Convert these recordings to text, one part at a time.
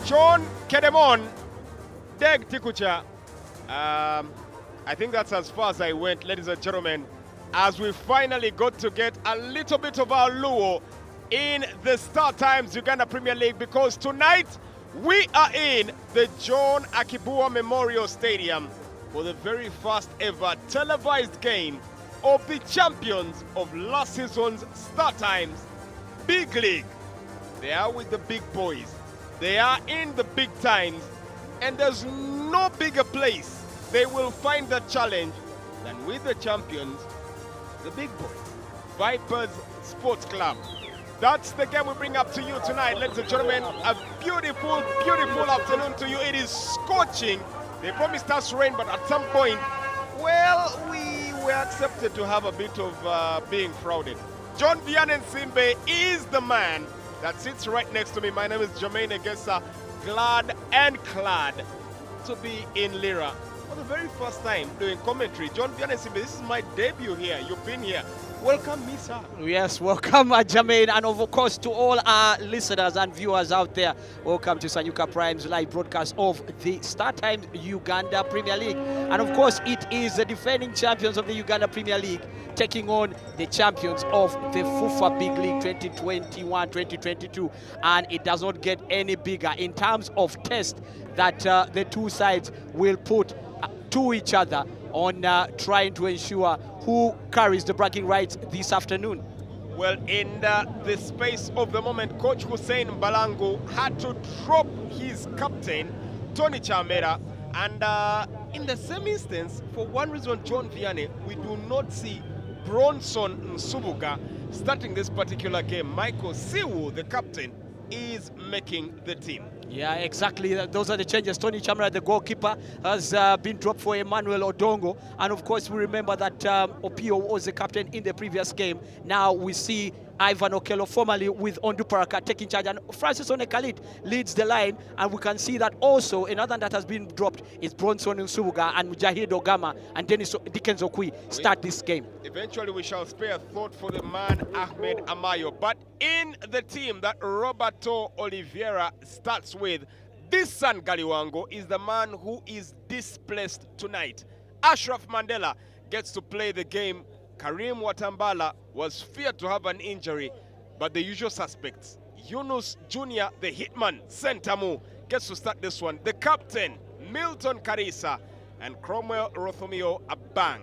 John Kedemon, Deg Tikucha. I think that's as far as I went, ladies and gentlemen, as we finally got to get a little bit of our luo in the Startimes Uganda Premier League, because tonight we are in the John Akibua Memorial Stadium for the very first ever televised game of the champions of last season's Startimes Big League. They are with the big boys. They are in the big times, and there's no bigger place they will find the challenge than with the champions, the big boys, Vipers Sports Club. That's the game we bring up to you tonight, ladies and gentlemen. A beautiful, beautiful afternoon to you. It is scorching. They promised us rain, but at some point, well, we were accepted to have a bit of being crowded. John Vianney Simbe is the man that sits right next to me. My name is Jermaine Egesa, glad and clad to be in Lira for the very first time doing commentary. John Vianney Simbe, this is my debut here. You've been here. Welcome, me, sir. Yes, welcome, Jermaine, and of course to all our listeners and viewers out there. Welcome to SANYUKA Prime's live broadcast of the Startimes Uganda Premier League. And of course, it is the defending champions of the Uganda Premier League taking on the champions of the FUFA Big League 2021-2022. And it does not get any bigger in terms of test that the two sides will put to each other on trying to ensure who carries the bragging rights this afternoon. Well, in the space of the moment, Coach Hussein Balangu had to drop his captain, Tony Chamera, and in the same instance, for one reason, John Vianney, we do not see Bronson Nsubuga starting this particular game. Michael Siwu, the captain, is making the team. Yeah, exactly. Those are the changes. Tony Chamara, the goalkeeper, has been dropped for Emmanuel Odongo. And of course, we remember that Opio was the captain in the previous game. Now we see Ivan Okello, formerly with Onduparaka, taking charge. And Francis Onekalit leads the line. And we can see that also another that has been dropped is Bronson Nsubuga and Mujahid Ogama and Dennis Dickens Okwi start this game. Eventually, we shall spare a thought for the man Ahmed Amayo. But in the team that Roberto Oliveira starts with, this son Galiwango is the man who is displaced tonight. Ashraf Mandela gets to play the game. Karim Watambala was feared to have an injury, but the usual suspects, Yunus Jr., the hitman, Sentamu, gets to start this one. The captain, Milton Karisa, and Cromwell Rothomio Abang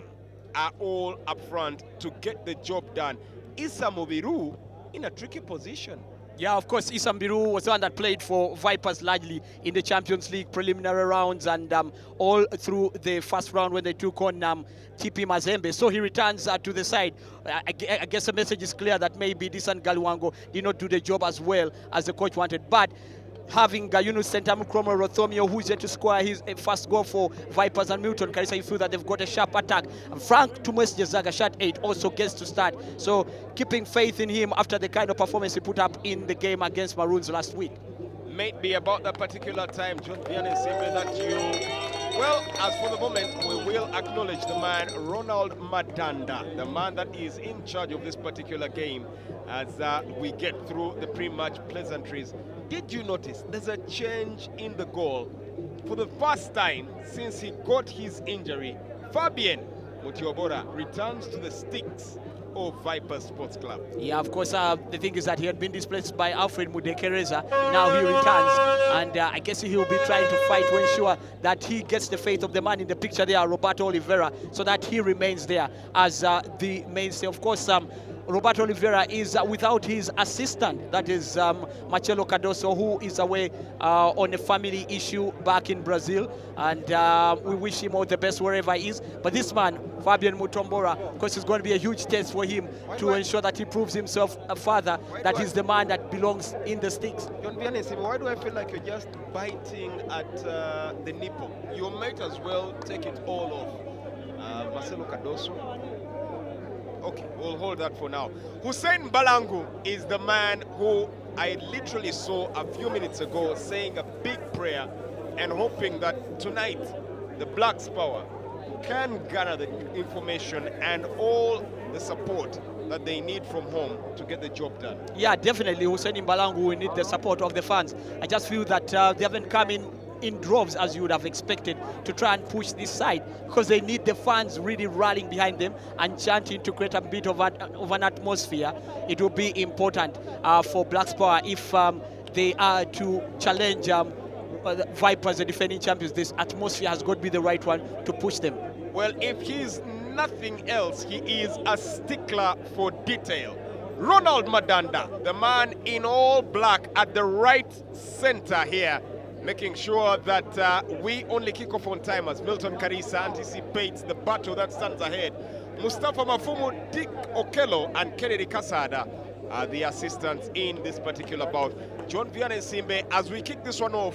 are all up front to get the job done. Issa Mubiru in a tricky position. Yeah, of course, Issa Mbiru was the one that played for Vipers largely in the Champions League preliminary rounds and all through the first round when they took on TP Mazembe. So he returns to the side. I guess the message is clear that maybe Disan Galuango did not do the job as well as the coach wanted. But having Yunus Sentamu Kromo Rothomio, who's yet to score his first goal for Vipers, and Milton Karisa, you feel that they've got a sharp attack. And Frank Tumes Jezaga, shot 8, also gets to start. So keeping faith in him after the kind of performance he put up in the game against Maroons last week. May be about that particular time, John Vianney Simbe, that you, well, as for the moment, we will acknowledge the man, Ronald Madanda, the man that is in charge of this particular game as we get through the pre-match pleasantries. Did you notice there's a change in the goal? For the first time since he got his injury, Fabien Mutiobora returns to the sticks of Vipers Sports Club. Yeah, of course, the thing is that he had been displaced by Alfred Mudekereza. Now he returns, and I guess he'll be trying to fight to ensure that he gets the faith of the man in the picture there, Roberto Oliveira, so that he remains there as the mainstay. Of course, Roberto Oliveira is without his assistant, that is Marcelo Cardoso, who is away on a family issue back in Brazil, and we wish him all the best wherever he is. But this man, Fabian Mutombora, of course, is going to be a huge test for him to ensure that he proves himself further, that he's the man that belongs in the sticks. John Vianney, why do I feel like you're just biting at the nipple? You might as well take it all off. Marcelo Cardoso. Okay, we'll hold that for now. Hussein Balangu is the man who I literally saw a few minutes ago saying a big prayer and hoping that tonight the Blacks' power can gather the information and all the support that they need from home to get the job done. Yeah, definitely. Hussein Mbalangu will need the support of the fans. I just feel that they haven't come in droves as you would have expected to try and push this side, because they need the fans really rallying behind them and chanting to create a bit of an atmosphere. It will be important for Blacks Power if they are to challenge Vipers, the defending champions. This atmosphere has got to be the right one to push them. Well, if he's nothing else, he is a stickler for detail. Ronald Madanda, the man in all black at the right center here, making sure that we only kick off on time as Milton Karisa anticipates the battle that stands ahead. Mustafa Mafumu, Dick Okello, and Kennedy Kasada are the assistants in this particular bout. John Vianney Simbe, as we kick this one off,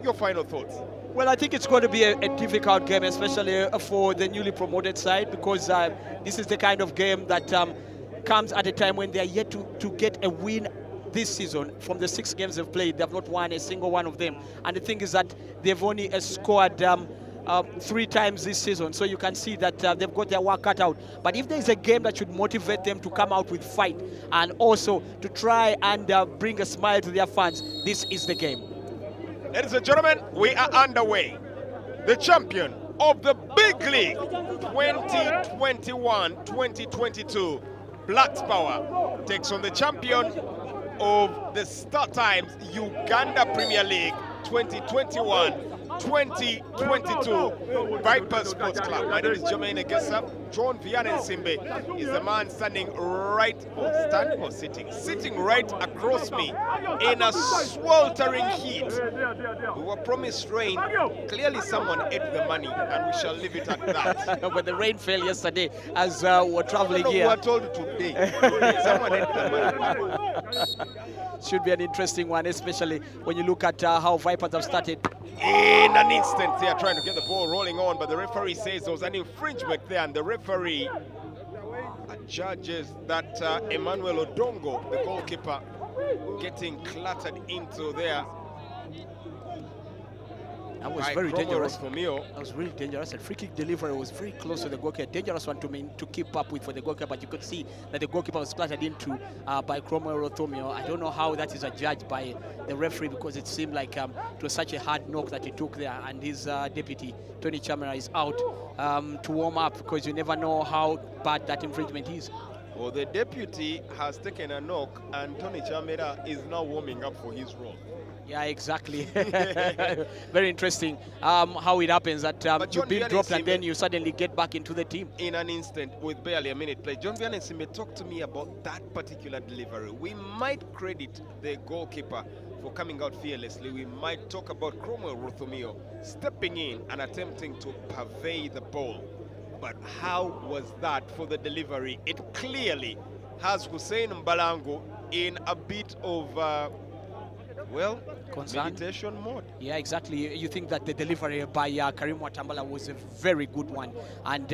your final thoughts? Well, I think it's going to be a difficult game, especially for the newly promoted side, because this is the kind of game that comes at a time when they are yet to get a win this season. From the 6 games they've played, they have not won a single one of them. And the thing is that they've only scored 3 times this season. So you can see that they've got their work cut out. But if there's a game that should motivate them to come out with fight and also to try and bring a smile to their fans, this is the game. Ladies and gentlemen, we are underway. The champion of the big league 2021-2022, Blacks Power, takes on the champion of the Startimes Uganda Premier League 2021-2022, Vipers Sports Club. My name is Jermaine Egesa. John Vianney Simbe is the man standing right, sitting right across me in a sweltering heat. We were promised rain. Clearly someone ate the money, and we shall leave it at that. But the rain fell yesterday as we were traveling here. We were told today. Someone ate the money. Should be an interesting one, especially when you look at how Vipers have started. In an instant, they are trying to get the ball rolling on, but the referee says there was an infringement there, and the referee judges that Emmanuel Odongo, the goalkeeper, getting clattered into there. That was very dangerous. For Mio. That was really dangerous. And free kick delivery was very close to the goalkeeper. Dangerous one to keep up with for the goalkeeper. But you could see that the goalkeeper was splattered into by Cromwell Rothomio. I don't know how that is adjudged by the referee, because it seemed like it was such a hard knock that he took there. And his deputy, Tony Chamera, is out to warm up, because you never know how bad that infringement is. Well, the deputy has taken a knock, and Tony Chamera is now warming up for his role. Yeah, exactly. Very interesting how it happens that you've been dropped and then you suddenly get back into the team. In an instant, with barely a minute play. John Vianney Simbe, talk to me about that particular delivery. We might credit the goalkeeper for coming out fearlessly. We might talk about Cromwell Rothomio stepping in and attempting to purvey the ball. But how was that for the delivery? It clearly has Hussein Mbalangu in a bit of well, concern. Meditation mode. Yeah, exactly. You think that the delivery by Karim Watambala was a very good one, and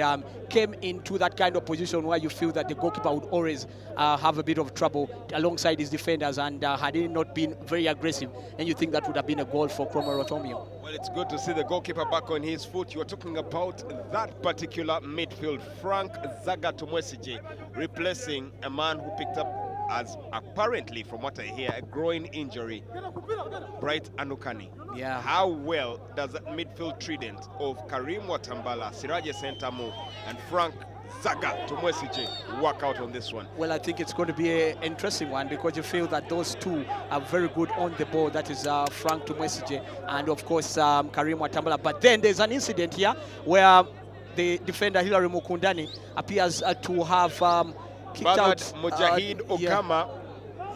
came into that kind of position where you feel that the goalkeeper would always have a bit of trouble alongside his defenders, and had he not been very aggressive, and you think that would have been a goal for Cromwell Rothomio. Well, it's good to see the goalkeeper back on his foot. You are talking about that particular midfield, Frank Zaga Tumwesije, replacing a man who picked up, as apparently from what I hear, a groin injury, Bright Anukani. Yeah. How well does that midfield trident of Karim Watambala, Siraje Sentamu, and Frank Zaga Tumwesije work out on this one? Well, I think it's going to be an interesting one, because you feel that those two are very good on the ball. That is Frank Tumwesije and, of course, Karim Watambala. But then there's an incident here where the defender Hilary Mukundani appears to have kicked out Mujahid Okama,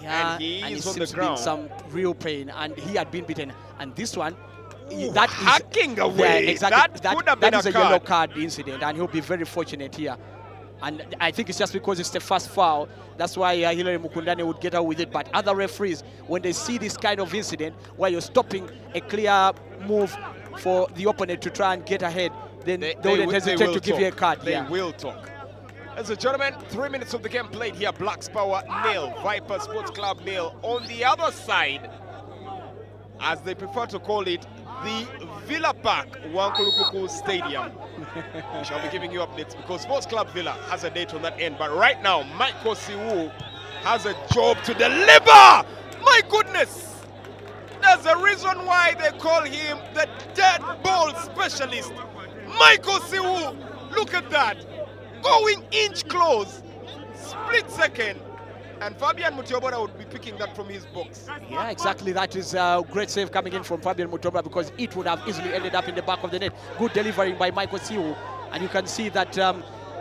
yeah, and he is on seems the ground. To be in some real pain, and he had been beaten. And this one, that is hacking away. Yeah, exactly. That could have been a yellow card incident, and he'll be very fortunate here. And I think it's just because it's the first foul. That's why Hilary Mukundani would get out with it. But other referees, when they see this kind of incident where you're stopping a clear move for the opponent to try and get ahead, then they don't hesitate to give you a card. They will talk. Ladies and gentlemen, 3 minutes of the game played here. Blacks Power 0, Viper Sports Club 0. On the other side, as they prefer to call it, the Villa Park Wankulukuku Stadium. We shall be giving you updates because Sports Club Villa has a date on that end. But right now, Michael Siwu has a job to deliver. My goodness! There's a reason why they call him the dead ball specialist. Michael Siwu, look at that. Going inch close, split second. And Fabian Mutiobora would be picking that from his box. Yeah, exactly. That is a great save coming in from Fabian Mutiobora because it would have easily ended up in the back of the net. Good delivering by Michael Siwu. And you can see that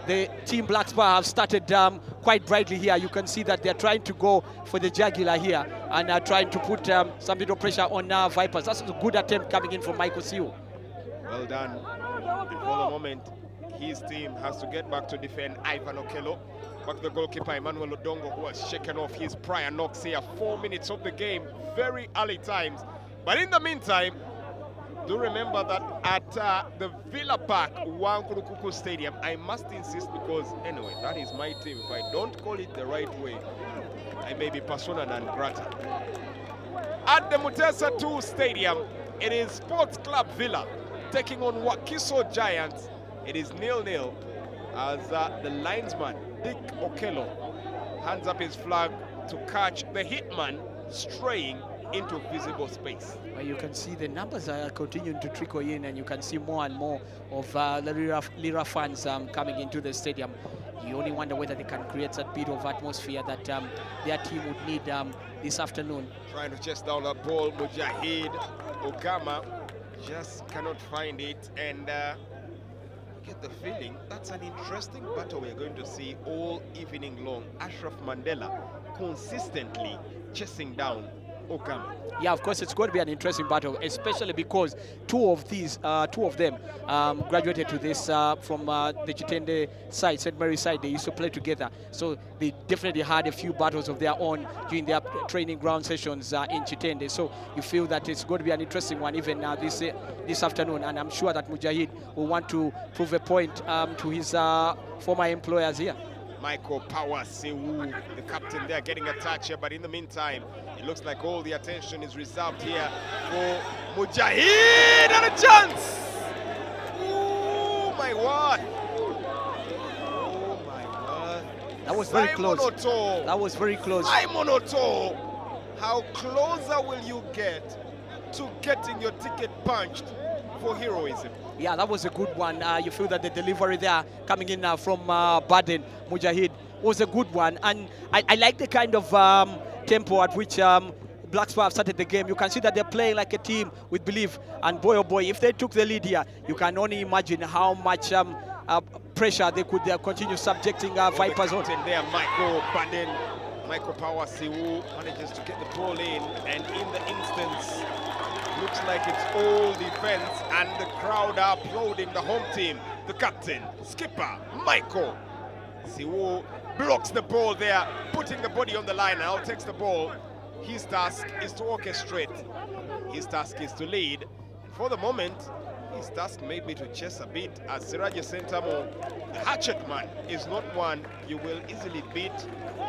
the team Black Spar have started quite brightly here. You can see that they're trying to go for the jugular here and are trying to put some bit of pressure on Vipers. That's a good attempt coming in from Michael Siwu. Well done. And for the moment, his team has to get back to defend Ivan Okello. Back to the goalkeeper Emmanuel Odongo, who has shaken off his prior knocks here. 4 minutes of the game, very early times. But in the meantime, do remember that at the Villa Park Wankulukuku Stadium, I must insist because anyway, that is my team. If I don't call it the right way, I may be persona non grata. At the Mutesa 2 Stadium, it is Sports Club Villa taking on Wakiso Giants. It is 0-0 as the linesman Dick Okello hands up his flag to catch the hitman straying into visible space. Well, you can see the numbers are continuing to trickle in, and you can see more and more of the Lira fans coming into the stadium. You only wonder whether they can create that bit of atmosphere that their team would need this afternoon. Trying to chase down that ball, Mujahid Ogama just cannot find it, and get the feeling that's an interesting battle we're going to see all evening long. Ashraf Mandela consistently chasing down Ogama. Yeah, of course, it's going to be an interesting battle, especially because two of them graduated to this from the Chitende side, St. Mary's side. They used to play together, so they definitely had a few battles of their own during their training ground sessions in Chitende. So you feel that it's going to be an interesting one even this afternoon, and I'm sure that Mujahid will want to prove a point to his former employers here. Michael Power Siwu, the captain there, getting a touch here, but in the meantime, it looks like all the attention is reserved here for Mujahid, and a chance! Oh my word! Oh my word! That was very close. Oto. That was very close. Simon Oto! How closer will you get to getting your ticket punched for heroism? Yeah, that was a good one. You feel that the delivery there coming in from Baden Mujahid was a good one. And I like the kind of tempo at which Black Spar have started the game. You can see that they're playing like a team with belief. And boy, oh boy, if they took the lead here, you can only imagine how much pressure they could continue subjecting Vipers on. There, Michael Baden, Michael Power Siwu manages to get the ball in. And in the instance, looks like it's all defense, and the crowd are applauding the home team. The captain, skipper, Michael Siwu blocks the ball there, putting the body on the line. Now takes the ball. His task is to orchestrate. His task is to lead. For the moment, his task may be to chase a bit, as Siraje Sentamo, the hatchet man, is not one you will easily beat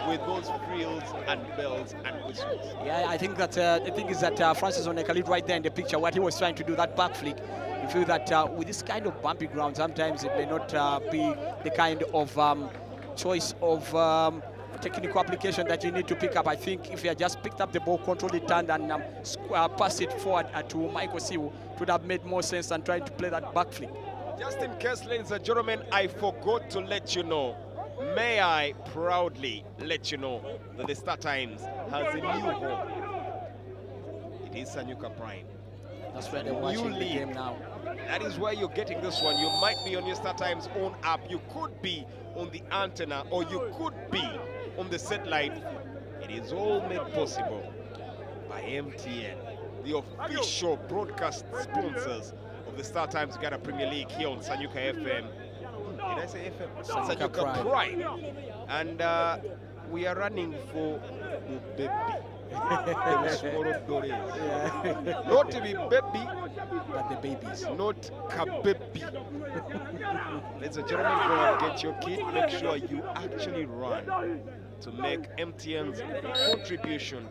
with those frills and bells and whistles. Yeah, I think that the thing is that Francis Onekalit right there in the picture, what he was trying to do, that back flick, you feel that with this kind of bumpy ground, sometimes it may not be the kind of choice of technical application that you need to pick up. I think if you had just picked up the ball, controlled it, turned and passed it forward to Michael Siwu, it would have made more sense than trying to play that back flick. Just in case, ladies and gentlemen, I forgot to let you know, may I proudly let you know that the Startimes has a new home. It is SANYUKA Prime. That's where they're watching the game now. That is where you're getting this one. You might be on your Startimes own app. You could be on the antenna, or you could be on the satellite. It is all made possible by MTN, the official broadcast sponsors of the StarTimes Uganda Premier League here on SANYUKA FM. Did I say FM? SANYUKA Prime. And we are running for the baby. Not to be baby, but the babies. Not kabebi. Ladies and gentlemen, go and get your kit. Make sure you actually run to make MTN's contribution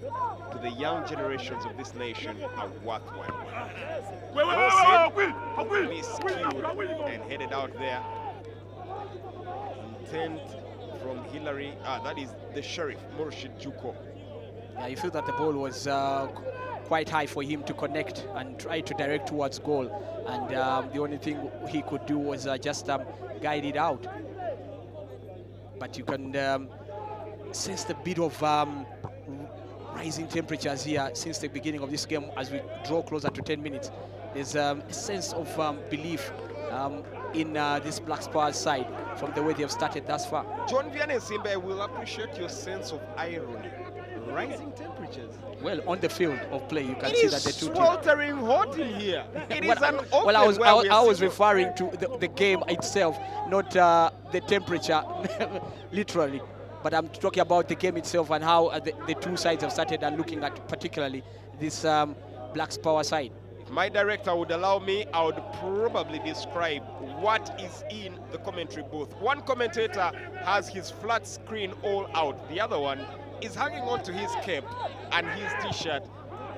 to the young generations of this nation a worthwhile one. Miscued and headed out there. Intent from Hillary, that is the Sheriff, Murshid Juko. Yeah, you feel that the ball was quite high for him to connect and try to direct towards goal. And the only thing he could do was just guide it out. But you can sense the bit of rising temperatures here since the beginning of this game as we draw closer to 10 minutes. There's a sense of belief in this Black Stars side from the way they have started thus far. John Vianney Simba, I will appreciate your sense of irony. Rising temperatures. Well, on the field of play, you can see that the two teams. It is sweltering hot in here. It is an open. Well, I was referring to the game itself, not the temperature, literally. But I'm talking about the game itself and how the two sides have started and looking at particularly this Black's power side. If my director would allow me, I would probably describe what is in the commentary booth. One commentator has his flat screen all out. The other one is hanging on to his cape and his t-shirt.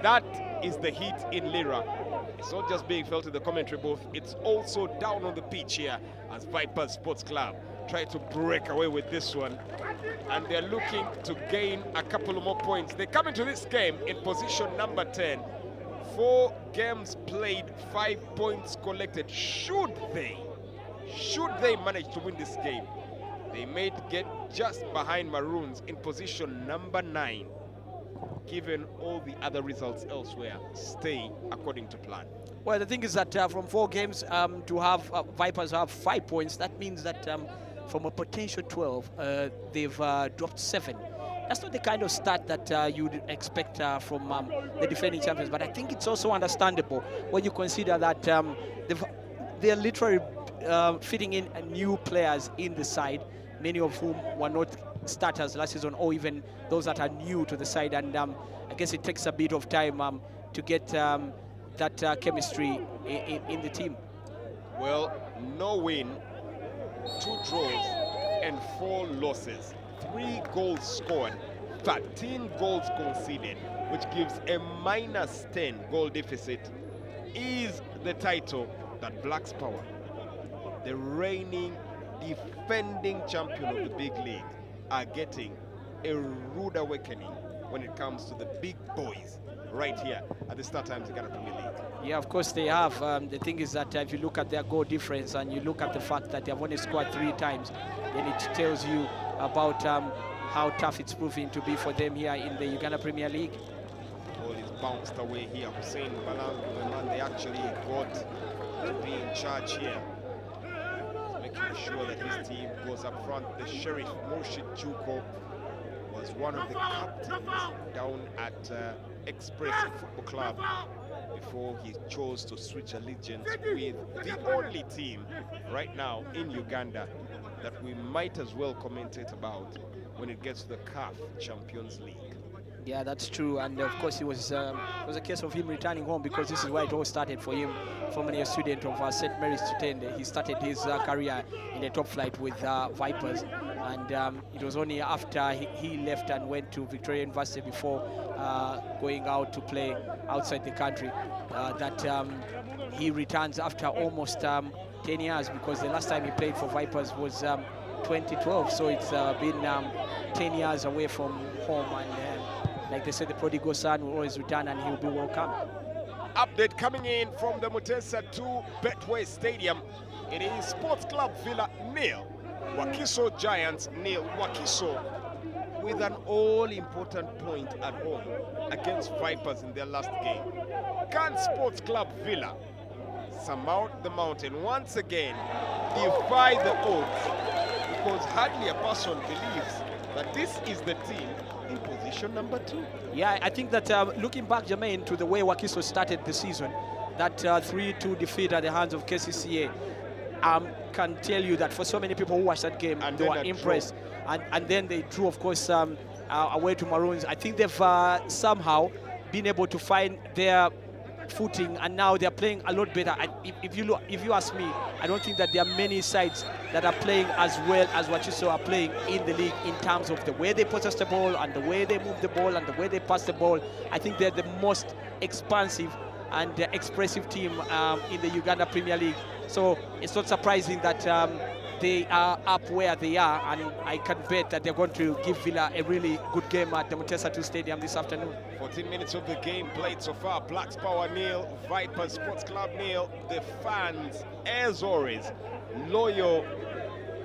That is the heat in Lira. It's not just being felt in the commentary booth, it's also down on the pitch here as Vipers Sports Club try to break away with this one. And they're looking to gain a couple more points. They come into this game in position number 10. 4 games played, 5 points collected. Should they manage to win this game, they may get just behind Maroons in position number 9, given all the other results elsewhere stay according to plan. Well, the thing is that from 4 games to have Vipers have 5 points, that means that from a potential 12, they've dropped 7. That's not the kind of start that you'd expect from the defending champions, but I think it's also understandable when you consider that they're literally fitting in new players in the side, many of whom were not starters last season, or even those that are new to the side. And I guess it takes a bit of time to get that chemistry in the team. Well, no win, 2 draws, and 4 losses. 3 goals scored, 13 goals conceded, which gives a -10 goal deficit, is the title that Blacks Power, the reigning defending champion of the big league, are getting a rude awakening when it comes to the big boys right here at the Startimes Uganda Premier League. Yeah, of course they have. The thing is that if you look at their goal difference and you look at the fact that they have only scored 3 times, then it tells you about how tough it's proving to be for them here in the Uganda Premier League. Ball is bounced away here. Hussein Balang, the man they actually got to be in charge here, making sure that his team goes up front. The Sheriff Murshid Juko was one of the captains down at Express Football Club before he chose to switch allegiance with the only team right now in Uganda that we might as well commentate about when it gets to the CAF Champions League. Yeah, that's true, and of course it was a case of him returning home, because this is where it all started for him. Formerly a student of St. Mary's Tutende, he started his career in the top flight with Vipers, and it was only after he left and went to Victoria University before going out to play outside the country that he returns after almost 10 years, because the last time he played for Vipers was 2012, so it's been 10 years away from home, and like they said, the prodigal son will always return and he'll be welcome. Update coming in from the Mutesa 2 Betway Stadium. It is Sports Club Villa 0, Wakiso Giants 0. Wakiso with an all-important point at home against Vipers in their last game. Can Sports Club Villa surmount the mountain once again, defy the odds? Because hardly a person believes that this is the team in position number 2. Yeah, I think that looking back, Jermaine, to the way Wakiso started the season, that 3-2 defeat at the hands of KCCA, can tell you that for so many people who watched that game, and they were impressed. And then they drew, of course, away to Maroons. I think they've somehow been able to find their footing, and now they're playing a lot better. If you ask me, I don't think that there are many sides that are playing as well as what you saw are playing in the league in terms of the way they possess the ball and the way they move the ball and the way they pass the ball. I think they're the most expansive and expressive team in the Uganda Premier League. So it's not surprising that they are up where they are, and I can bet that they're going to give Villa a really good game at the Mutesa 2 Stadium this afternoon. 14 minutes of the game played so far. Blacks Power nil, Vipers Sports Club nil. The fans, as always, loyal.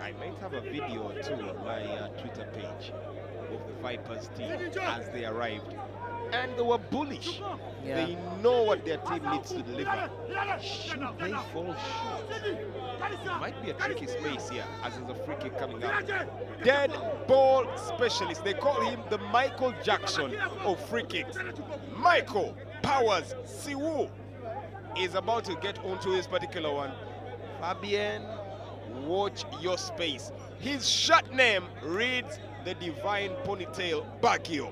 I might have a video too on my Twitter page of the Vipers team as they arrived. And they were bullish. Yeah. They know what their team needs to deliver. Should they fall short? It might be a tricky space here as there's a free kick coming up. Dead ball specialist. They call him the Michael Jackson of free kicks. Michael Powers Siwu is about to get onto his particular one. Fabian, watch your space. His short name reads the Divine Ponytail Baggio.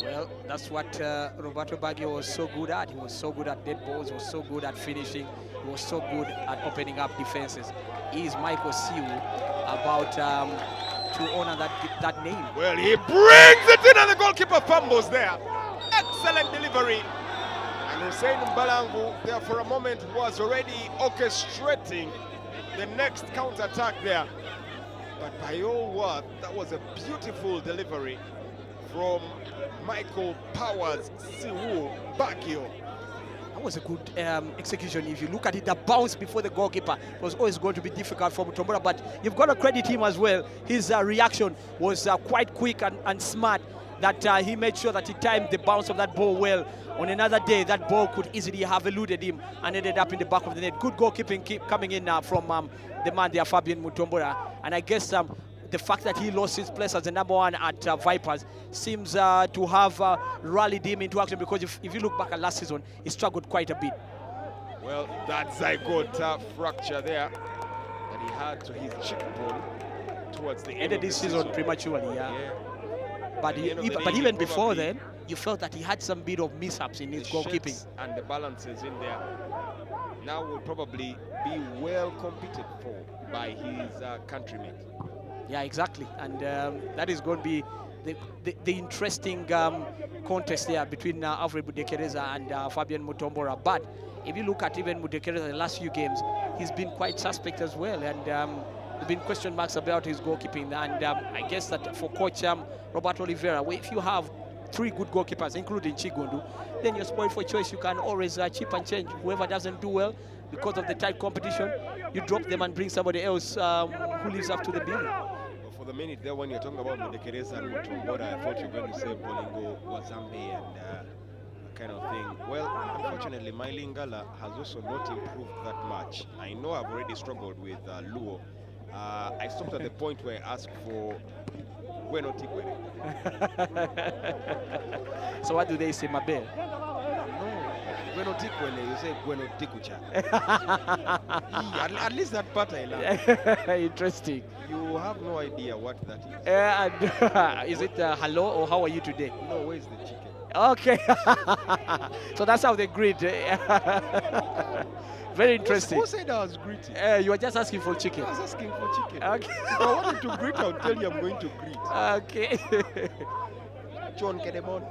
Well, that's what Roberto Baggio was so good at. He was so good at dead balls. He was so good at finishing. He was so good at opening up defenses. He is Michael Siwu, about to honor that name. Well, he brings it in and the goalkeeper fumbles there. Excellent delivery. And Hussein Mbalangu there for a moment was already orchestrating the next counter-attack there. But by all worth, that was a beautiful delivery from Michael Powers Siwu Baggio. That was a good execution. If you look at it, the bounce before the goalkeeper was always going to be difficult for Mutombora, but you've got to credit him as well. His reaction was quite quick and smart, that he made sure that he timed the bounce of that ball well. On another day, that ball could easily have eluded him and ended up in the back of the net. Good goalkeeping coming in from the man there, Fabian Mutombora. And I guess the fact that he lost his place as the #1 at Vipers seems to have rallied him into action, because if you look back at last season, he struggled quite a bit. Well, that zygote fracture there that he had to his cheekbone towards the end of this season prematurely, yeah. But even before then, you felt that he had some bit of mishaps in his goalkeeping. And the balances in there now will probably be well competed for by his countrymen. Yeah, exactly. And that is going to be the interesting contest there between Alfred Mudekereza and Fabian Mutombora. But if you look at even Mudekereza the last few games, he's been quite suspect as well. And there have been question marks about his goalkeeping. And I guess that for coach Roberto Oliveira, if you have 3 good goalkeepers, including Chigundu, then you're spoiled for choice. You can always chip and change. Whoever doesn't do well because of the tight competition, you drop them and bring somebody else who lives up to the bill. For the minute there, when you're talking about Mudekereza and Mutombora, I thought you were going to say Bolingo, Wazambe, and kind of thing. Well, unfortunately, Mailingala has also not improved that much. I know I've already struggled with Luo. I stopped at the point where I asked for Bueno Tikwere. So what do they say, Mabel? Bueno Tikwele, you say Bueno Tikucha. At least that part I love. Interesting. You have no idea what that is. Is it hello or how are you today? No, where's the chicken? Okay. So that's how they greet. Very interesting. Who said I was greeting? You were just asking for chicken. I was asking for chicken. Okay. If I wanted to greet, I'll tell you I'm going to greet. Okay. John Kedemon.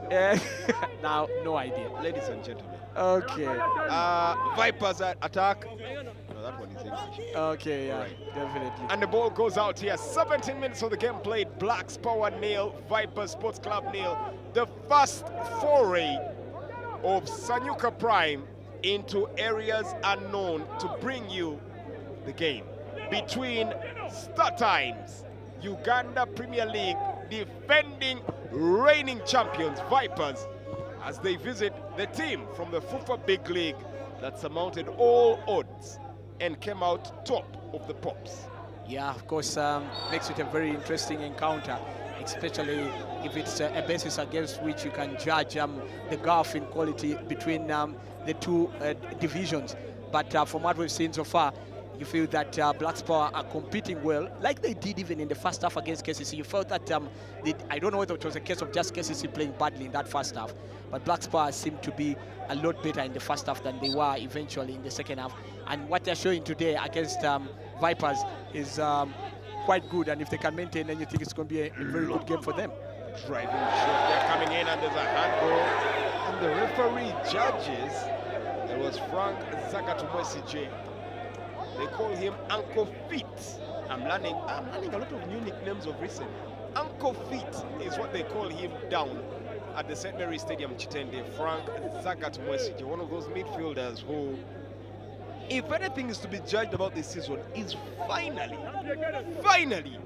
Now, no idea. Ladies and gentlemen. Okay. Vipers attack. No, that one is English. Okay, yeah, right. Definitely. And the ball goes out here. 17 minutes of the game played. Blacks Power nil, Vipers Sports Club nil. The first foray of SANYUKA Prime into areas unknown to bring you the game between Startimes, Uganda Premier League defending reigning champions Vipers, as they visit the team from the FUFA Big League that surmounted all odds and came out top of the pops. Yeah, of course, makes it a very interesting encounter, especially if it's a basis against which you can judge the gulf in quality between the two divisions. But from what we've seen so far, you feel that Black Power are competing well, like they did even in the first half against KCC. You felt that I don't know whether it was a case of just KCC playing badly in that first half, but Black Power seemed to be a lot better in the first half than they were eventually in the second half. And what they're showing today against Vipers is quite good, and if they can maintain, then you think it's going to be a very good game for them. Driving shot, they're coming in, and there's a handball, and the referee judges. There was Frank Zagatumwesije. They call him Uncle Feet. I'm learning a lot of new nicknames of recent. Uncle Feet is what they call him down at the St. Mary's Stadium, Chitende. Frank Zagatumwesije, one of those midfielders who, if anything is to be judged about this season, is finally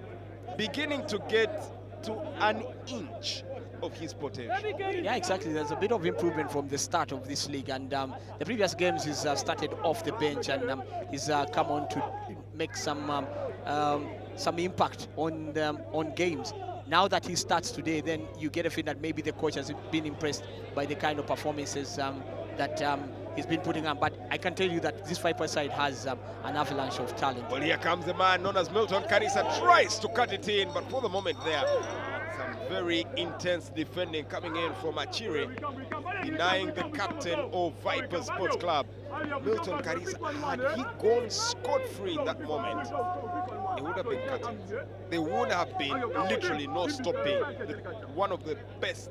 beginning to get to an inch of his potential. Yeah, exactly. There's a bit of improvement from the start of this league, and the previous games he's started off the bench, and he's come on to make some impact on games. Now that he starts today, then you get a feeling that maybe the coach has been impressed by the kind of performances that he's been putting on. But I can tell you that this Viper side has an avalanche of talent. Well, here comes the man known as Milton Karisa, tries to cut it in, but for the moment there, some very intense defending coming in from Achire, denying the captain of Viper Sports Club. Milton Karisa, had he gone scot-free in that moment, it would have been cutting. There would have been literally no stopping one of the best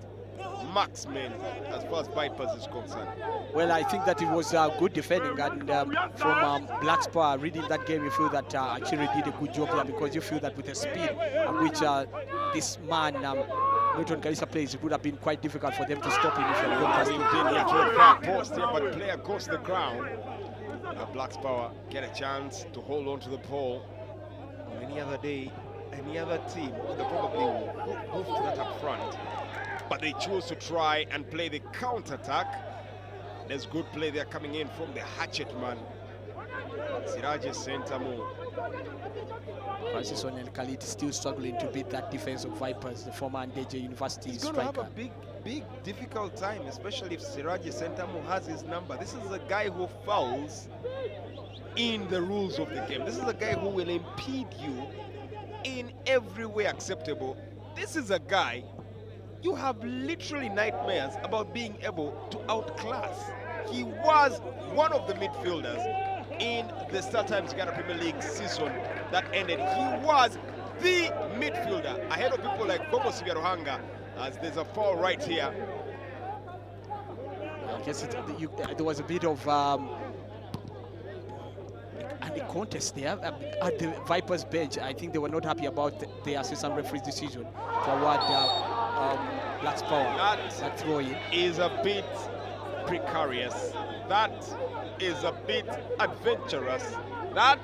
marksmen as far as Vipers is concerned. Well, I think that it was good defending, and from Black Spar, reading that game, you feel that Achire did a good job there, because you feel that with the speed at which this man Milton Karisa plays, it would have been quite difficult for them to stop him if he had gone past him. Post here, but player goes to the ground. Black Power get a chance to hold on to the ball. Any other day, any other team would have probably moved to that up front, but they choose to try and play the counter-attack. There's good play there coming in from the hatchet man, Siraje Sentamu. Francis Onel Khalid still struggling to beat that defense of Vipers, the former Ndeje University striker. He's going to have a big, difficult time, especially if Siraje Sentamu has his number. This is a guy who fouls in the rules of the game. This is a guy who will impede you in every way acceptable. This is a guy you have literally nightmares about being able to outclass. He was one of the midfielders in the Startimes Uganda Premier League season that ended. He was the midfielder ahead of people like Bobo Sigarohanga, as there's a foul right here. I guess there was a bit of and the contest there at the Vipers bench. I think they were not happy about the assistant referee's decision to award Black's Power. That throw-in is a bit precarious. That is a bit adventurous. That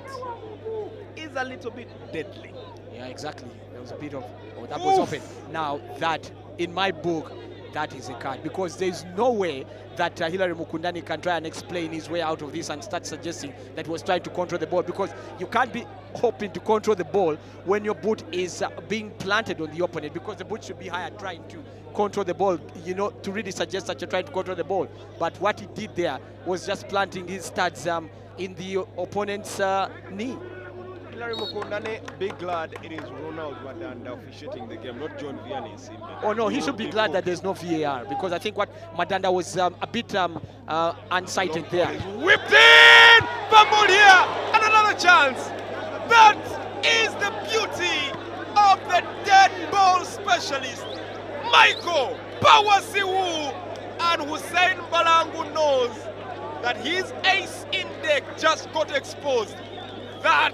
is a little bit deadly. Yeah, exactly. There was a bit of, that was open. Now that, in my book, that is a card, because there's no way that Hilary Mukundani can try and explain his way out of this and start suggesting that he was trying to control the ball, because you can't be hoping to control the ball when your boot is being planted on the opponent, because the boot should be higher trying to control the ball, you know, to really suggest that you're trying to control the ball. But what he did there was just planting his studs in the opponent's knee. Hilary Mukundane, be glad it is Ronald Madanda officiating the game, not John Vianney. Oh no, he should be glad that there's no VAR, because I think what Madanda was a bit unsighted there. Whipped in! Fumbled here! And another chance! That is the beauty of the dead ball specialist, Michael Bawasiwu, and Hussein Balangu knows that his ace in deck just got exposed. That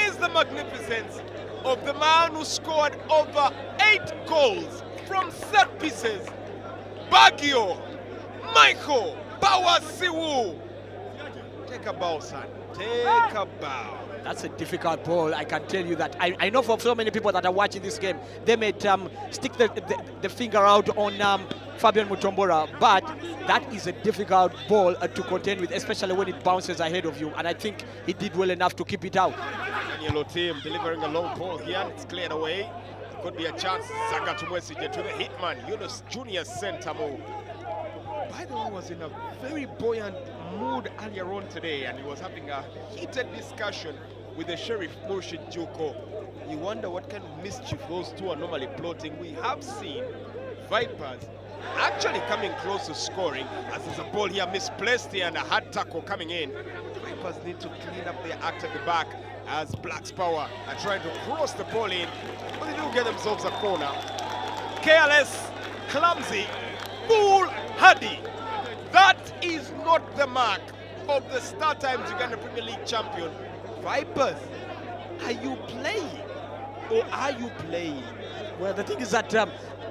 is the magnificence of the man who scored over 8 goals from set pieces. Baggio, Michael Bawasiwu. Take a bow, son. Take a bow. That's a difficult ball, I can tell you that. I know for so many people that are watching this game, they may stick the finger out on Fabian Mutombora, but that is a difficult ball to contend with, especially when it bounces ahead of you, and I think he did well enough to keep it out. Yellow team delivering a long ball here, it's cleared away. Could be a chance. Zaga Tumwesije to the hitman, Yunus Junior Sentamu. by the way, was in a very buoyant mood earlier on today, and he was having a heated discussion with the Sheriff Murshid Juko. You wonder what kind of mischief those two are normally plotting. We have seen Vipers actually coming close to scoring, as there's a ball here misplaced here and a hard tackle coming in. Vipers need to clean up their act at the back as Black's Power are trying to cross the ball in, but they do get themselves a corner. Careless, clumsy, foolhardy. That is not the mark of the Startimes Uganda Premier League champion. Vipers, are you playing or are you playing? Well, the thing is that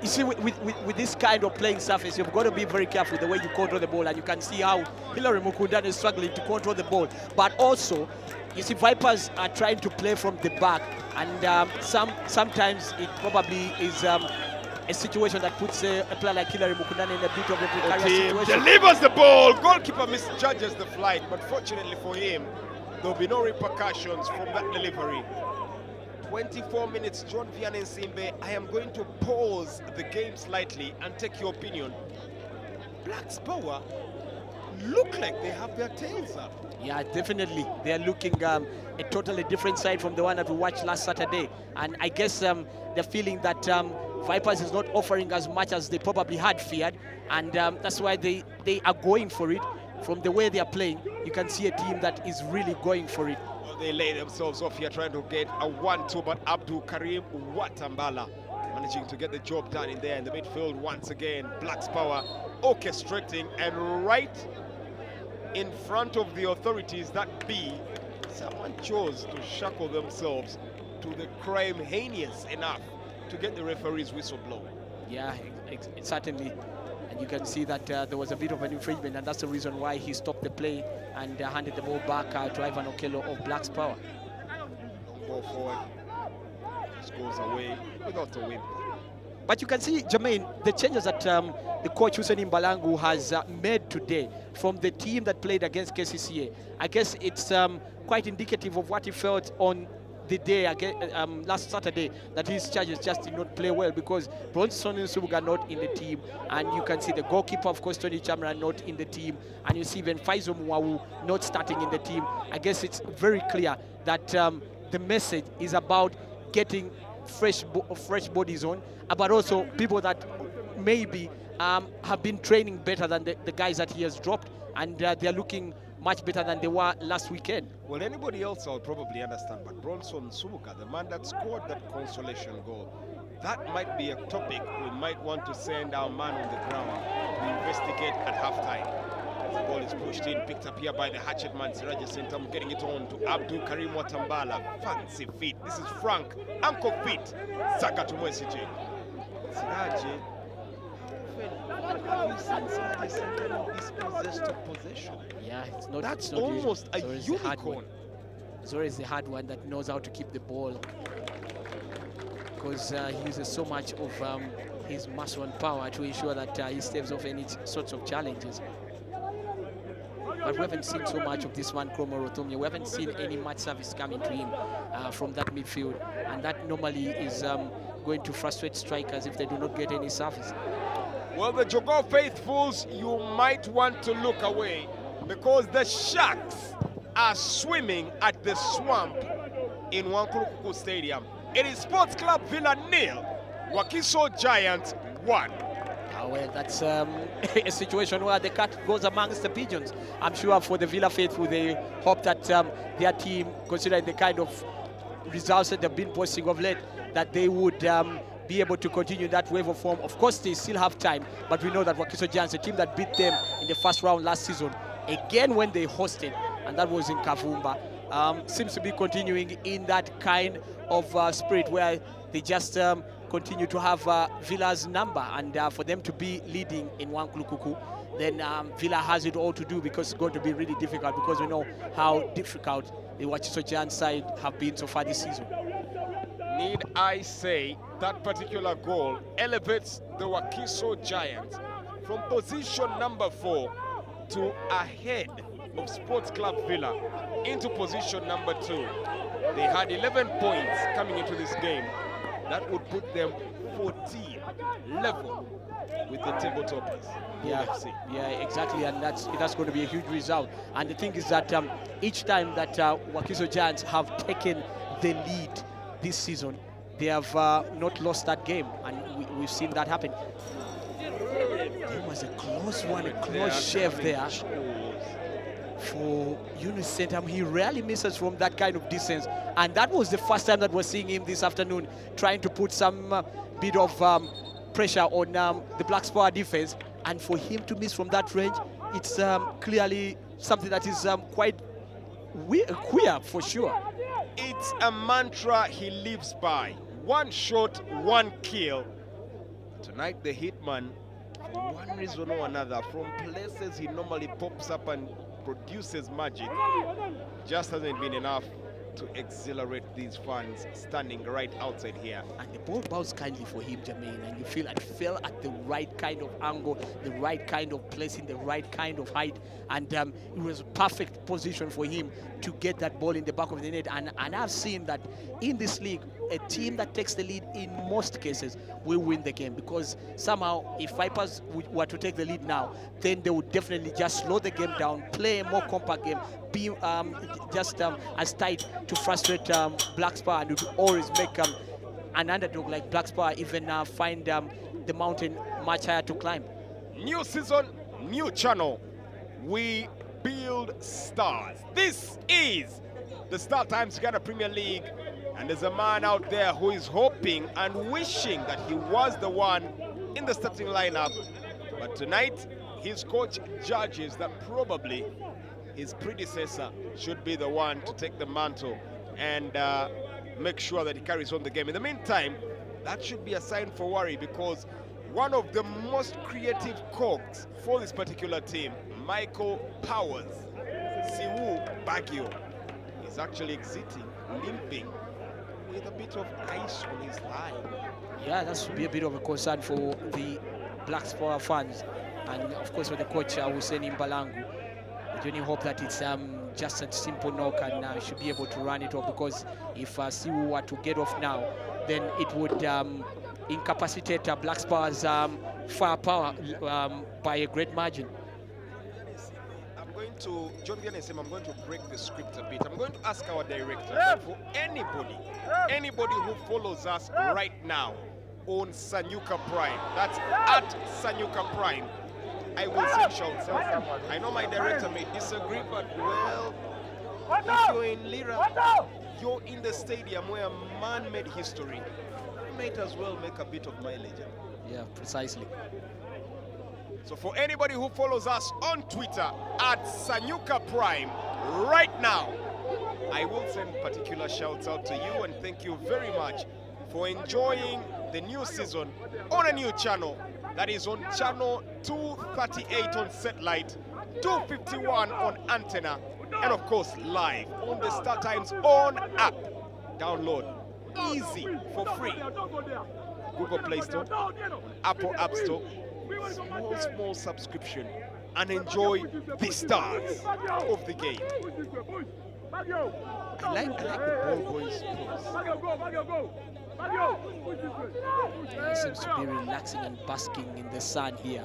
you see, with this kind of playing surface, you've got to be very careful with the way you control the ball, and you can see how Hilary Mukundani is struggling to control the ball. But also, you see, Vipers are trying to play from the back, and sometimes it probably is a situation that puts a player like Hilary Mukundani in a bit of a precarious situation. Delivers the ball. Goalkeeper misjudges the flight, but fortunately for him, there'll be no repercussions from that delivery. 24 minutes, John Vianney Nsimbe. I am going to pause the game slightly and take your opinion. Black's Power look like they have their tails up. Yeah, definitely. They are looking a totally different side from the one that we watched last Saturday. And I guess they're feeling that Vipers is not offering as much as they probably had feared. And that's why they are going for it. From the way they are playing, you can see a team that is really going for it. They lay themselves off here trying to get a 1-2, but Abdul Karim Watambala managing to get the job done in there in the midfield once again. Black's Power orchestrating, and right in front of the authorities that be, someone chose to shackle themselves to the crime heinous enough to get the referee's whistle blown. Yeah, certainly. And you can see that there was a bit of an infringement, and that's the reason why he stopped the play and handed the ball back to Ivan Okello of Black's Power. Don't go forward. Just goes away without a win. But you can see, Jermaine, the changes that the coach Hussein Mbalangu has made today from the team that played against KCCA. I guess it's quite indicative of what he felt on the day again, last Saturday, that his charges just did not play well, because Bronson Nsubuga not in the team, and you can see the goalkeeper, of course, Tony Chamra, not in the team, and you see even Faizo Mwawu not starting in the team. I guess it's very clear that the message is about getting fresh bodies on, but also people that maybe have been training better than the guys that he has dropped, and they're looking much better than they were last weekend. Well, anybody else I'll probably understand, but Bronson Nsubuga, the man that scored that consolation goal, that might be a topic we might want to send our man on the ground to investigate at halftime. The ball is pushed in, picked up here by the hatchet man, Siraje Sentam, getting it on to Abdul Karim Watambala. Fancy feet. This is Frank, ankle feet. Zaga to Mwesije. Siraje, have you seen somebody sometimes dispossessed of possession? Yeah, it's not. That's it's not almost a usual. unicorn. Zora is the hard one that knows how to keep the ball, because he uses so much of his muscle and power to ensure that he staves off any sorts of challenges. But we haven't seen so much of this man, Kromo Rotomia. We haven't seen any much service coming to him from that midfield, and that normally is going to frustrate strikers if they do not get any service. Well, the Jogo faithfuls, you might want to look away, because the Sharks are swimming at the swamp in Wankulukuku Stadium. It is Sports Club Villa 0, Wakiso Giants 1. Well, that's a situation where the cat goes amongst the pigeons. I'm sure for the Villa faithful, they hope that their team, considering the kind of results that they've been posting of late, that they would be able to continue that wave of form. Of course, they still have time, but we know that Wakiso Giants, a team that beat them in the first round last season, again when they hosted, and that was in Kavumba, seems to be continuing in that kind of spirit where they just continue to have Villa's number, and for them to be leading in Wankulukuku, then Villa has it all to do, because it's going to be really difficult, because we know how difficult the Wakiso Giants side have been so far this season. Need I say that particular goal elevates the Wakiso Giants from position number 4 to ahead of Sports Club Villa into position number 2. They had 11 points coming into this game. That would put them 14 level with the table toppers. Yeah, yeah, exactly, and that's going to be a huge result. And the thing is that each time that Wakiso Giants have taken the lead this season, they have not lost that game, and we've seen that happen. There was a close one, a close shave there for Yunus Sentam. He rarely misses from that kind of distance, and that was the first time that we're seeing him this afternoon trying to put some bit of pressure on the Black Spar defense, and for him to miss from that range, it's clearly something that is quite queer for sure. It's a mantra he lives by. One shot, one kill. Tonight the hitman, for one reason or another, from places he normally pops up and produces magic, just hasn't been enough to exhilarate these fans standing right outside here. And the ball bounced kindly for him, Jermaine, and you feel it fell at the right kind of angle, the right kind of placing, the right kind of height, and it was a perfect position for him to get that ball in the back of the net. And I've seen that in this league, a team that takes the lead in most cases will win the game, because somehow if Vipers were to take the lead now, then they would definitely just slow the game down, play a more compact game, be just as tight to frustrate Black Spar, and it would always make an underdog like Black Spar even find the mountain much higher to climb. New season, new channel. We build stars. This is the Startimes Uganda Premier League, and there's a man out there who is hoping and wishing that he was the one in the starting lineup. But tonight, his coach judges that probably his predecessor should be the one to take the mantle and make sure that he carries on the game. In the meantime, that should be a sign for worry, because one of the most creative cogs for this particular team, Michael Powers, Siwu Baggio, is actually exiting, limping, with a bit of ice on his line. Yeah, that should be a bit of a concern for the Black Spar fans, and of course for the coach Hussein Mbalangu. We only hope that it's just a simple knock and should be able to run it off, because if Siwu were to get off now, then it would incapacitate Black Spar's firepower by a great margin. I'm going to break the script a bit. I'm going to ask our director that for anybody who follows us right now on SANYUKA Prime, that's at SANYUKA Prime, I will send shouts out. I know my director may disagree, but well, if you're in Lira, you're in the stadium where a man made history, you might as well make a bit of mileage. Yeah, precisely. So for anybody who follows us on Twitter at SANYUKA Prime right now, I will send particular shouts out to you, and thank you very much for enjoying the new season on a new channel. That is on channel 238 on satellite, 251 on antenna, and of course live on the Startimes on app. Download easy for free. Google Play Store, Apple App Store. Small subscription, and enjoy the stars of the game. I like the ball boys pose. He seems to be relaxing and basking in the sun here,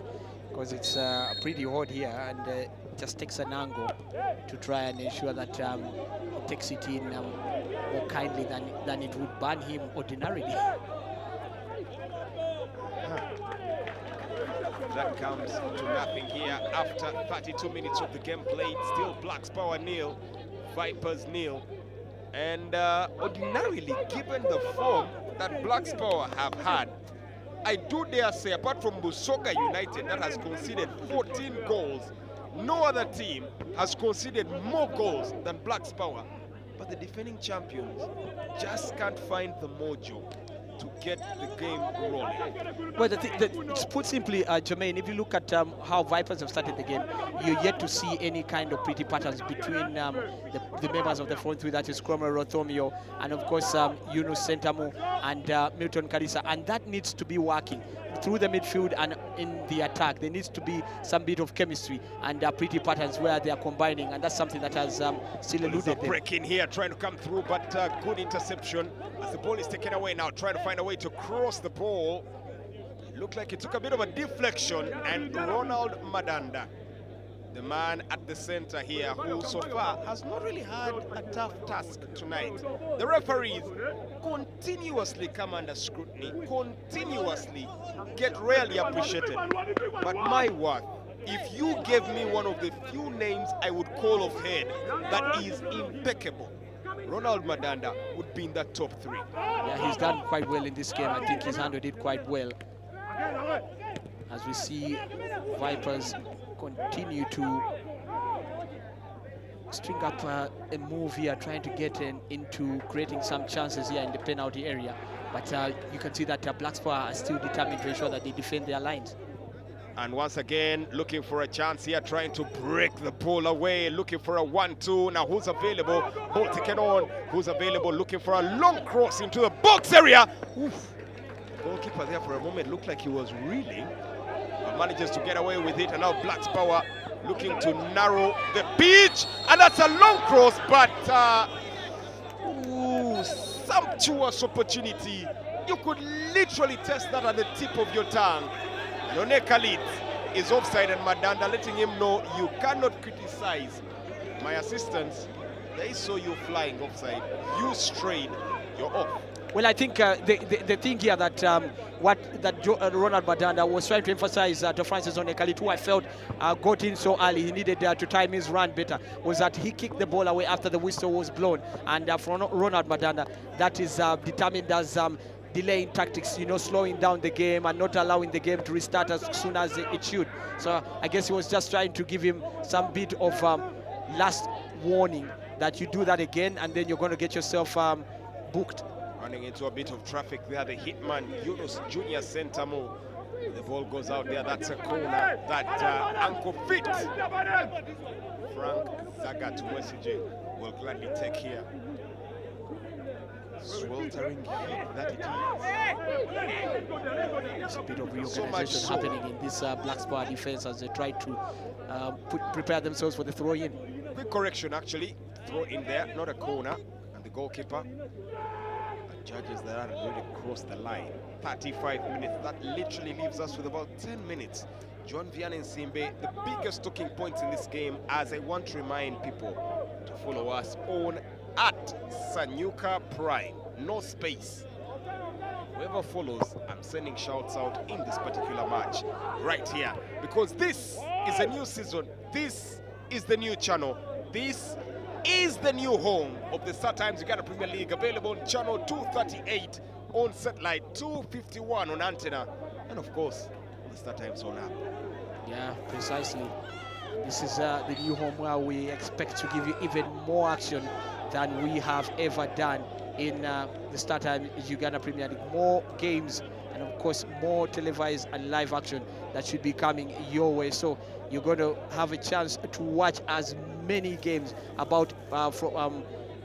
because it's pretty hot here, and just takes an angle to try and ensure that he takes it in more kindly than it would burn him ordinarily. That comes to nothing here after 32 minutes of the game played. Still Black Spar nil, Vipers nil. And ordinarily, given the form that Black Spar have had, I do dare say, apart from Busoga United that has conceded 14 goals, no other team has conceded more goals than Black Spar. But the defending champions just can't find the mojo to get the game rolling. Well, put simply, Jermaine, if you look at how Vipers have started the game, you're yet to see any kind of pretty patterns between the members of the front three, that is Cromwell Rothomio, and of course Yunus Sentamu and Milton Karisa, and that needs to be working through the midfield and in the attack. There needs to be some bit of chemistry and pretty patterns where they are combining, and that's something that has still eluded them. Break in here, trying to come through, but good interception as the ball is taken away now, trying to find a way to cross the ball. Looked like he took a bit of a deflection, and Ronald Madanda, the man at the center here, who so far has not really had a tough task tonight. The referees continuously come under scrutiny, continuously get rarely appreciated. But my word, if you gave me one of the few names I would call off head that is impeccable, Ronald Madanda would be in that top 3. Yeah, he's done quite well in this game. I think he's handled it quite well. As we see Vipers continue to string up a move here, trying to get into creating some chances here in the penalty area. But you can see that Black Spur are still determined to ensure that they defend their lines. And once again, looking for a chance here, trying to break the ball away, looking for a 1-2. Now who's available? Ball taken on. Who's available? Looking for a long cross into the box area. Oof. Goalkeeper there for a moment looked like he was reeling, but manages to get away with it. And now Black's Power looking to narrow the pitch, and that's a long cross, but sumptuous opportunity. You could literally test that at the tip of your tongue. Lone Khalid is offside, and Madanda letting him know you cannot criticize my assistants. They saw you flying offside. You strayed. You're off. Well, I think the thing here that Ronald Madanda was trying to emphasize to Francis Lone Khalid, who I felt got in so early, he needed to time his run better, was that he kicked the ball away after the whistle was blown. And for Ronald Madanda, that is determined as delaying tactics, you know, slowing down the game and not allowing the game to restart as soon as it should. So I guess he was just trying to give him some bit of last warning that you do that again and then you're going to get yourself booked. Running into a bit of traffic there, the hitman Yunus Junior Sentamo. The ball goes out there. That's a corner that Uncle Fit Frank Zagat Wesije will gladly take here. Sweltering heat that it is. There's a bit of reorganization happening in this Black Spur defense as they try to prepare themselves for the throw-in. Quick correction, actually. Throw in there, not a corner. And the goalkeeper, judges that had already crossed the line. 35 minutes. That literally leaves us with about 10 minutes. John Vianney Simbe, the biggest talking points in this game, as I want to remind people to follow us on @SANYUKA Prime. No space. Whoever follows, I'm sending shouts out in this particular match right here, because this is a new season. This is the new channel. This is the new home of the Startimes Uganda Premier League, available on channel 238 on satellite, 251 on antenna, and of course the Startimes on app. Yeah, precisely. This is the new home where we expect to give you even more action than we have ever done in the Startimes Uganda Premier League. More games and of course more televised and live action that should be coming your way. So you're going to have a chance to watch as many games about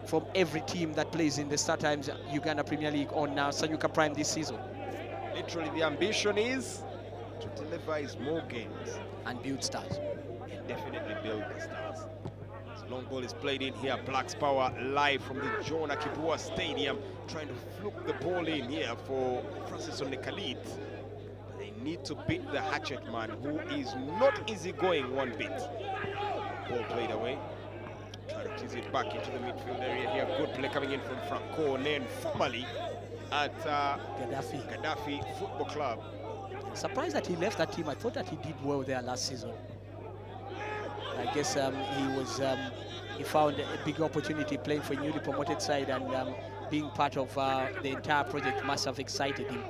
from every team that plays in the Startimes Uganda Premier League on SANYUKA Prime this season. Literally, the ambition is to televise more games and build stars. And definitely build the stars. So long ball is played in here. Black's Power live from the John Akibua Stadium, trying to fluke the ball in here for Francis Lone Khalid. They need to beat the hatchet man, who is not easy going one bit. Ball played away. Try to tease it back into the midfield area here. Good play coming in from Franco Nen, formerly at Gaddafi Football Club. I'm surprised that he left that team. I thought that he did well there last season. I guess he found a big opportunity playing for a newly promoted side, and being part of the entire project must have excited him.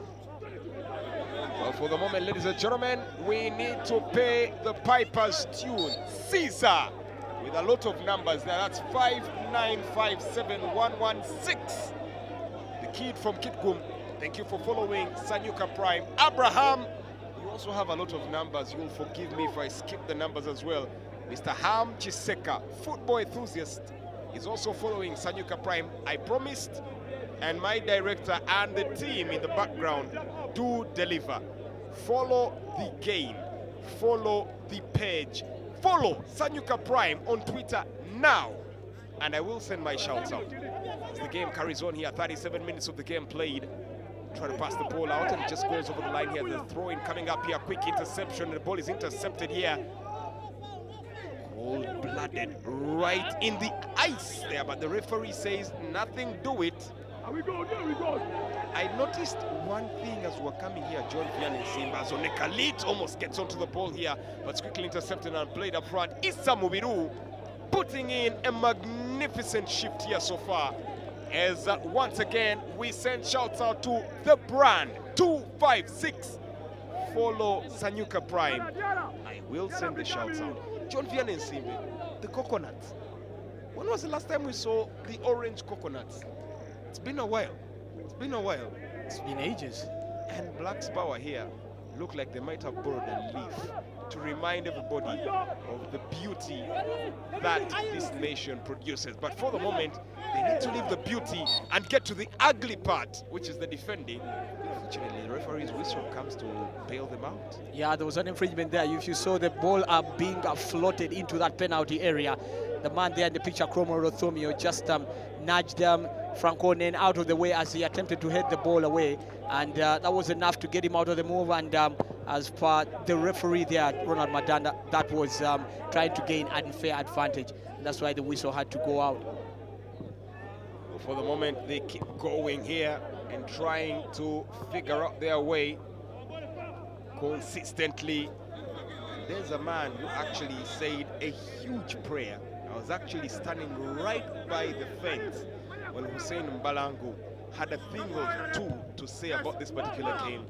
Well, for the moment, ladies and gentlemen, we need to pay the Piper's tune. Caesar, with a lot of numbers there. That's 5957116. The kid from Kitgum. Thank you for following SANYUKA Prime. Abraham, you also have a lot of numbers. You'll forgive me if I skip the numbers as well. Mr. Ham Chiseka, football enthusiast, is also following SANYUKA Prime. I promised, and my director and the team in the background do deliver. Follow the game. Follow the page. Follow SANYUKA Prime on Twitter now, and I will send my shouts out. As the game carries on here, 37 minutes of the game played. Try to pass the ball out, and it just goes over the line here. The throw-in coming up here. Quick interception. The ball is intercepted here. Cold-blooded right in the ice there, but the referee says nothing, do it. Here we go. I noticed one thing as we're coming here. John Vianney Simba, Zoneka Leeds almost gets onto the ball here, but it's quickly intercepted and played up front. Issa Mubiru putting in a magnificent shift here so far. As once again, we send shouts out to the brand 256. Follow SANYUKA Prime. I will send the shouts out. John Vianney Simba, the coconuts. When was the last time we saw the orange coconuts? It's been a while. It's been a while. It's been ages. And Black's Power here look like they might have borrowed a leaf to remind everybody of the beauty that this nation produces. But for the moment, they need to leave the beauty and get to the ugly part, which is the defending. Unfortunately, the referee's whistle comes to bail them out. Yeah, there was an infringement there. If you saw the ball being floated into that penalty area, the man there in the picture, Cromo Rothomio, just nudged Franco Nen out of the way as he attempted to head the ball away, and that was enough to get him out of the move. And as per the referee there, Ronald Madanda, that was trying to gain an unfair advantage, and that's why the whistle had to go out. For the moment, they keep going here and trying to figure out their way consistently. There's a man who actually said a huge prayer. I was actually standing right by the fence when Hussein Mbalango had a thing or two to say about this particular game.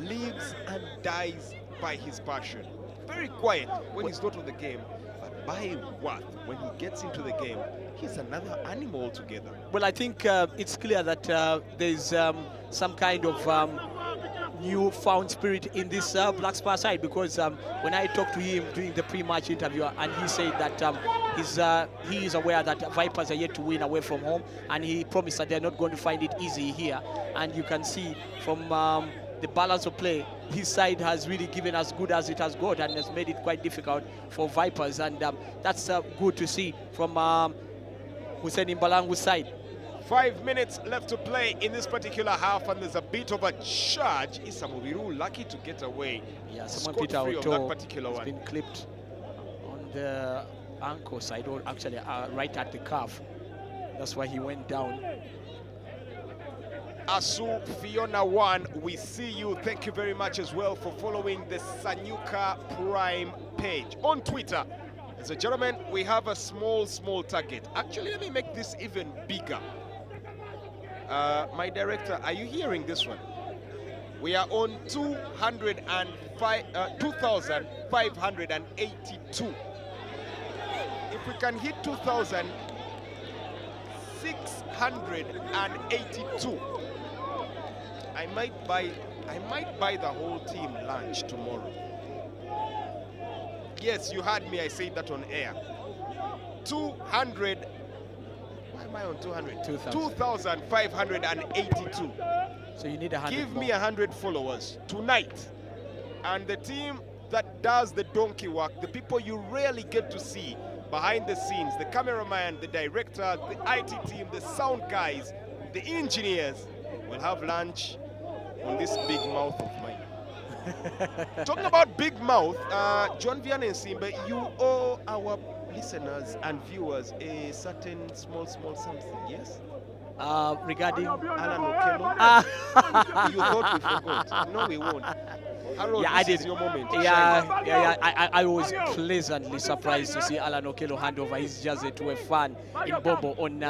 Lives and dies by his passion. Very quiet when he's not on the game, but by what? When he gets into the game, he's another animal altogether. Well, I think it's clear that there's some kind of newfound spirit in this Black Spar side, because when I talked to him during the pre-match interview, and he said that he is aware that Vipers are yet to win away from home, and he promised that they're not going to find it easy here. And you can see from the balance of play, his side has really given as good as it has got and has made it quite difficult for Vipers, and that's good to see from Hussein Mbalangu's side. 5 minutes left to play in this particular half, and there's a bit of a charge. Issa Mubiru lucky to get away. Yeah, someone Peter Otto has been clipped on the ankle side, or actually right at the calf. That's why he went down. Asu Fiona 1, we see you. Thank you very much as well for following the SANYUKA Prime page on Twitter. As a gentleman, we have a small target. Actually, let me make this even bigger. My director, are you hearing this one? We are on 2,582. If we can hit 2,682, I might buy the whole team lunch tomorrow. Yes, you heard me. I said that on air. 200. Why am I on 200? 2,582. So you need 100 Give more. me 100 followers tonight. And the team that does the donkey work, the people you rarely get to see behind the scenes, the cameraman, the director, the IT team, the sound guys, the engineers, will have lunch on this big mouth of mine. Talking about big mouth, John Vianney Simba, you owe our listeners and viewers a certain small something, yes? Regarding Alan Okello. You thought we forgot. No, we won't. Harold, yeah, I did. Your moment. I was pleasantly surprised to see Alan Okello hand over his jersey to a fan in Bombo on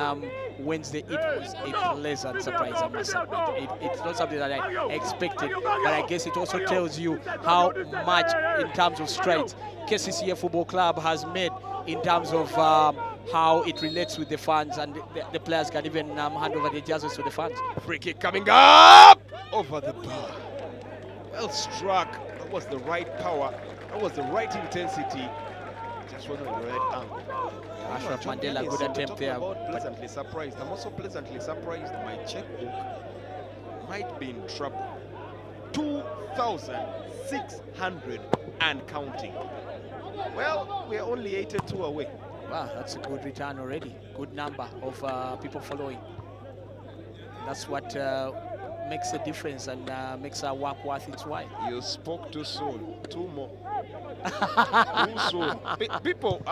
Wednesday. It was a pleasant surprise, I must admit. It's not something that I expected, but I guess it also tells you how much, in terms of strides, KCCA Football Club has made in terms of how it relates with the fans, and the players can even hand over their jerseys to the fans. Free kick coming up over the bar. Well struck. That was the right power. That was the right intensity. Just wasn't the right angle. Ashraf Mandela, good attempt there. Pleasantly surprised. I'm also pleasantly surprised my checkbook might be in trouble. 2,600 and counting. Well, we're only 82 away. Wow, that's a good return already. Good number of people following. That's what makes a difference and makes our work worth its while. You spoke too soon. Too more. Too soon. People,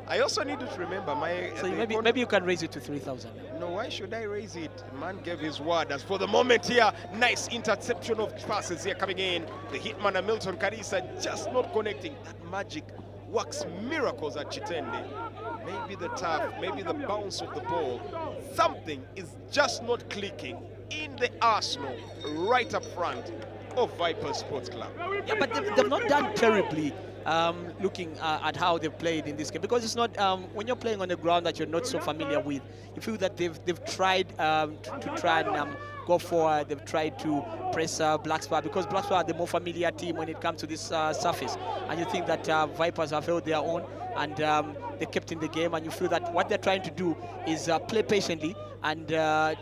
I also need you to remember my. So maybe you can raise it to 3,000. No, why should I raise it? Man gave his word. As for the moment here, nice interception of passes here coming in. The hitman and Milton Karisa just not connecting. That magic works miracles at Chitende. Maybe the tap, maybe the bounce of the ball. Something is just not clicking in the arsenal right up front of Viper Sports Club. Yeah, but they've not done terribly. Looking at how they've played in this game, because it's not when you're playing on a ground that you're not so familiar with, you feel that they've tried to try and go forward. They've tried to press Black Spar, because Black Spar are the more familiar team when it comes to this surface, and you think that Vipers have held their own and they kept in the game, and you feel that what they're trying to do is play patiently and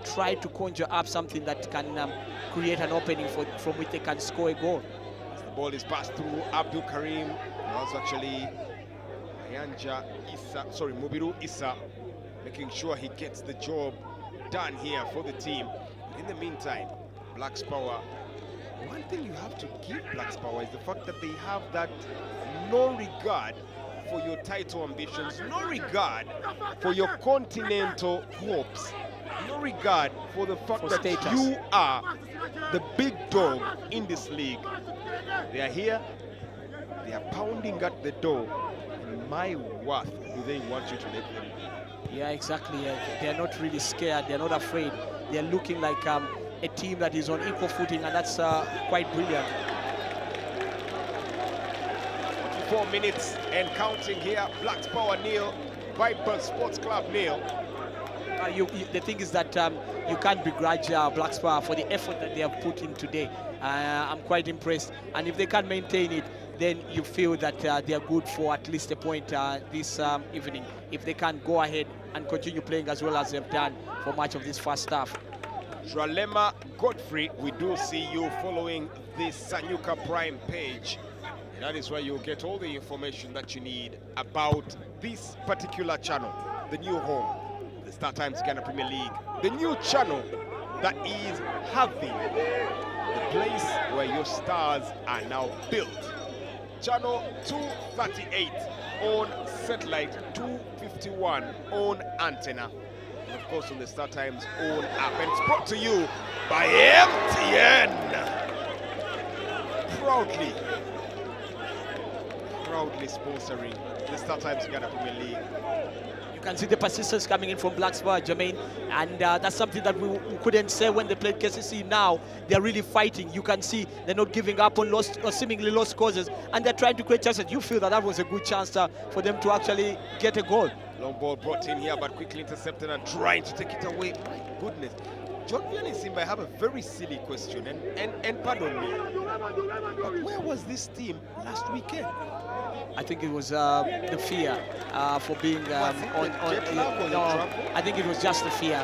try to conjure up something that can create an opening from which they can score a goal. Ball is passed through Abdul Karim. It was actually Mubiru Issa, making sure he gets the job done here for the team. In the meantime, Black's Power, one thing you have to give Black's Power is the fact that they have that no regard for your title ambitions, no regard for your continental hopes, no regard for the fact that status. You are the big dog in this league. They are here, they are pounding at the door. And my worth, do they want you to let them? Yeah, exactly. They're not really scared. They're not afraid. They're looking like a team that is on equal footing, and that's quite brilliant. 4 minutes and counting here. Black's Power nil, Viper Sports Club nil. The thing is that you can't begrudge Black Spar for the effort that they have put in today. I'm quite impressed, and if they can maintain it, then you feel that they are good for at least a point this evening. If they can go ahead and continue playing as well as they've done for much of this first half. Dralema Godfrey, we do see you following this SANYUKA Prime page. That is where you'll get all the information that you need about this particular channel, the new home, the Startimes Ghana Premier League, the new channel that is having the place where your stars are now built. Channel 238 on satellite, 251 on antenna, and of course on the Startimes own app. And it's brought to you by MTN. Proudly sponsoring the Startimes Ghana Premier League. You can see the persistence coming in from Black Spar, Jermaine, and that's something that we couldn't say when they played KCC. Now they're really fighting. You can see they're not giving up on lost or seemingly lost causes, and they're trying to create chances. You feel that was a good chance for them to actually get a goal. Long ball brought in here, but quickly intercepted and trying to take it away. My goodness. John Vianney Simba, I have a very silly question, and pardon me, but where was this team last weekend? I think it was the fear for being I think it was just the fear.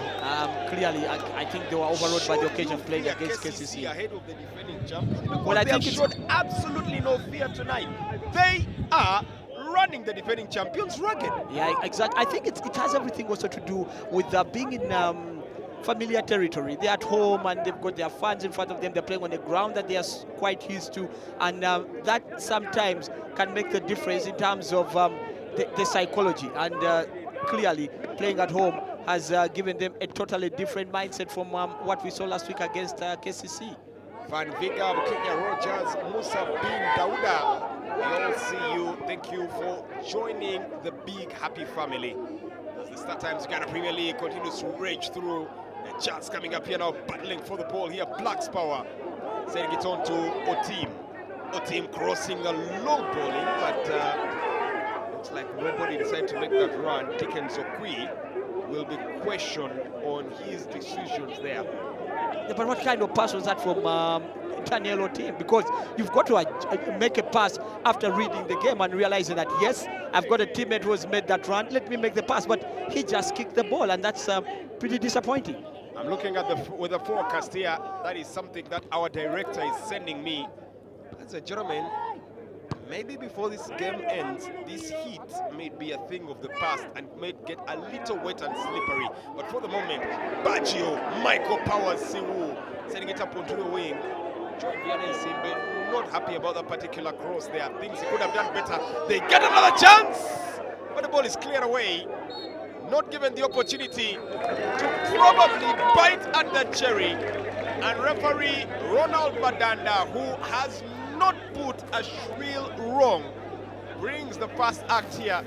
Clearly, I think they were overruled by the occasion playing against KCC. Ahead of the defending champions. Well, I think they showed absolutely no fear tonight. They are running the defending champions rugged. Yeah, exactly. I think it has everything also to do with being in familiar territory. They're at home and they've got their fans in front of them. They're playing on a ground that they are quite used to, and that sometimes can make the difference in terms of the psychology. And clearly, playing at home has given them a totally different mindset from what we saw last week against KCC. Van Viga, Kenya Rogers, Musa Bin Dauda, we all see you. Thank you for joining the big happy family. As the Startimes Ghana Premier League continues to rage through. A chance coming up here now, battling for the ball here. Black's Power sending it on to Otim. Otim crossing a long ball in, but looks like nobody decided to make that run. Dickens Okwi will be questioned on his decisions there. Yeah, but what kind of pass was that from Daniel Otim? Because you've got to make a pass after reading the game and realizing that, yes, I've got a teammate who has made that run, let me make the pass. But he just kicked the ball, and that's pretty disappointing. I'm looking at the weather forecast here. That is something that our director is sending me. Ladies and gentlemen, maybe before this game ends, this heat may be a thing of the past and may get a little wet and slippery. But for the moment, Baggio, Michael Powers, Siwu, sending it up onto the wing. John Vianney Simbe not happy about that particular cross there. Things he could have done better. They get another chance, but the ball is cleared away. Not given the opportunity to probably bite at the cherry. And referee Ronald Badanda, who has not put a shrill wrong, brings the first act here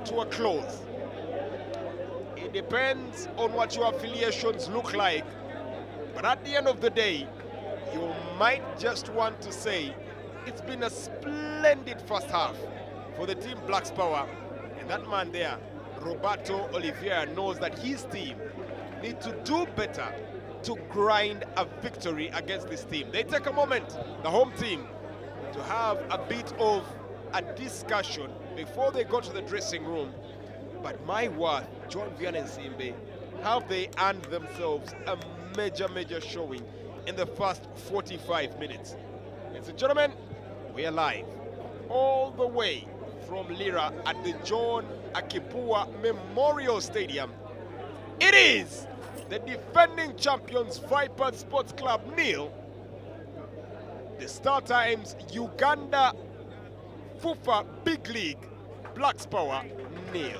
to a close. It depends on what your affiliations look like, but at the end of the day, you might just want to say it's been a splendid first half for the team Blacks Power. And that man there, Roberto Oliveira, knows that his team need to do better to grind a victory against this team. They take a moment, the home team, to have a bit of a discussion before they go to the dressing room. But my word, John Vianney Simbe, have they earned themselves a major showing in the first 45 minutes. Ladies and gentlemen, we are live all the way from Lira at the John Akipua Memorial Stadium. It is the defending champions Vipers Sports Club nil, the Startimes Uganda FUFA Big League Blacks Power nil.